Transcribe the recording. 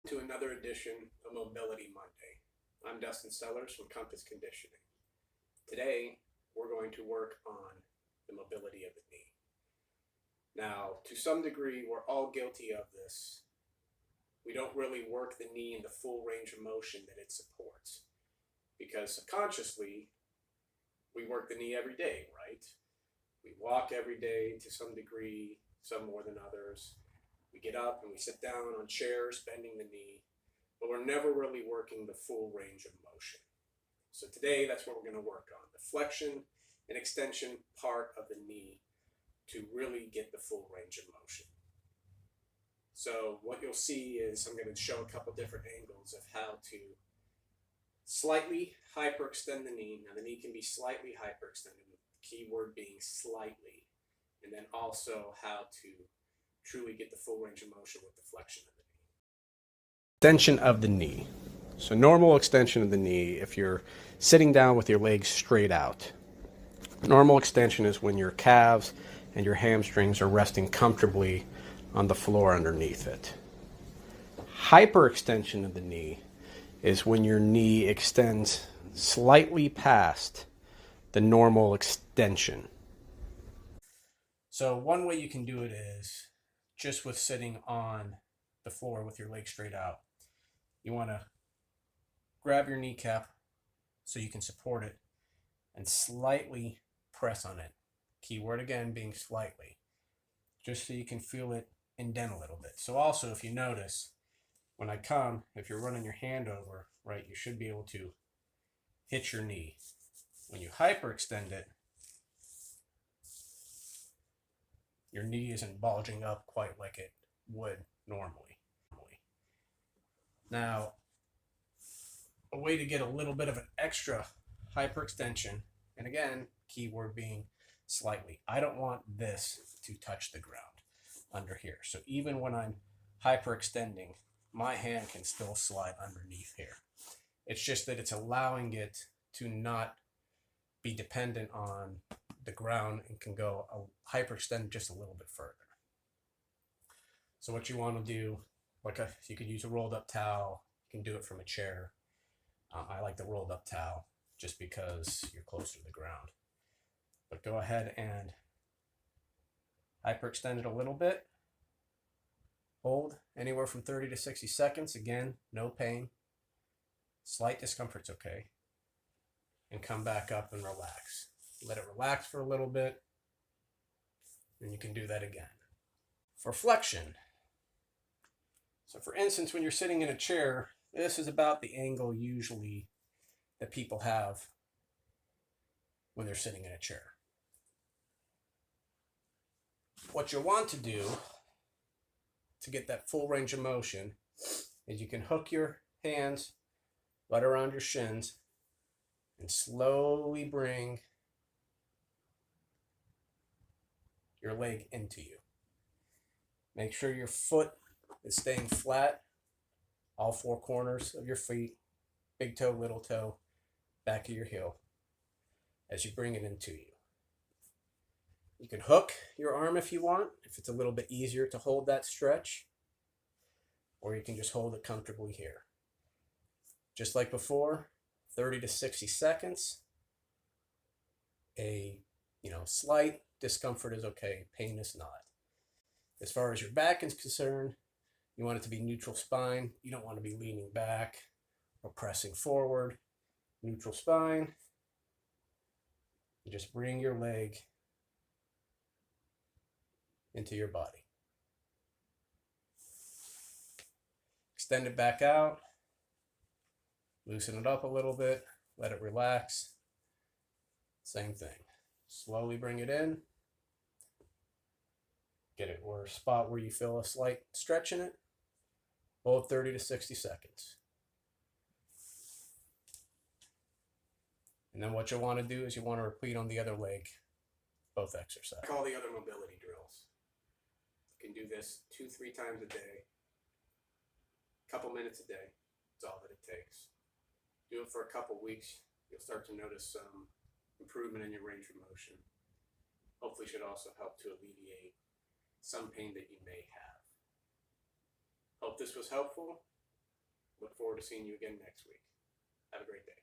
To another edition of Mobility Monday. I'm Dustin Sellers from Compass Conditioning. Today, we're going to work on the mobility of the knee. Now, to some degree, we're all guilty of this. We don't really work the knee in the full range of motion that it supports, because subconsciously, we work the knee every day, right? We walk every day to some degree, some more than others. We get up and we sit down on chairs, bending the knee, but we're never really working the full range of motion. So today, that's what we're going to work on, the flexion and extension part of the knee to really get the full range of motion. So what you'll see is I'm going to show a couple different angles of how to slightly hyperextend the knee. Now the knee can be slightly hyperextended, the key word being slightly, and then also how to truly get the full range of motion with the flexion of the knee. Extension of the knee. So normal extension of the knee, if you're sitting down with your legs straight out. Normal extension is when your calves and your hamstrings are resting comfortably on the floor underneath it. Hyperextension of the knee is when your knee extends slightly past the normal extension. So one way you can do it is just with sitting on the floor with your legs straight out. You want to grab your kneecap so you can support it and slightly press on it. Keyword again being slightly, just so you can feel it indent a little bit. So also, if you notice, when I come, if you're running your hand over, right, you should be able to hit your knee. When you hyperextend it, your knee isn't bulging up quite like it would normally. Now, a way to get a little bit of an extra hyperextension, and again, keyword being slightly. I don't want this to touch the ground under here. So even when I'm hyperextending, my hand can still slide underneath here. It's just that it's allowing it to not be dependent on the ground and can go hyperextend just a little bit further. So what you want to do, you could use a rolled up towel. You can do it from a chair. I like the rolled up towel just because you're closer to the ground. But go ahead and hyperextend it a little bit. Hold anywhere from 30 to 60 seconds. Again, no pain. Slight discomfort's okay. And come back up and relax. Let it relax for a little bit. And you can do that again. For flexion. So for instance, when you're sitting in a chair, this is about the angle usually that people have when they're sitting in a chair. What you'll want to do to get that full range of motion is you can hook your hands right around your shins and slowly bring your leg into you. Make sure your foot is staying flat, all four corners of your feet, big toe, little toe, back of your heel, as you bring it into you. You can hook your arm if you want, if it's a little bit easier to hold that stretch, or you can just hold it comfortably here. Just like before, 30 to 60 seconds. A slight discomfort is okay, pain is not. As far as your back is concerned, you want it to be neutral spine. You don't want to be leaning back or pressing forward. Neutral spine. You just bring your leg into your body. Extend it back out. Loosen it up a little bit. Let it relax. Same thing. Slowly bring it in. Get it where a spot where you feel a slight stretch in it. Hold 30 to 60 seconds. And then what you'll want to do is you want to repeat on the other leg, both exercises. Like all the other mobility drills. You can do this 2-3 times a day. A couple minutes a day. That's all that it takes. Do it for a couple weeks. You'll start to notice some improvement in your range of motion. Hopefully should also help to alleviate some pain that you may have. Hope this was helpful. Look forward to seeing you again next week. Have a great day.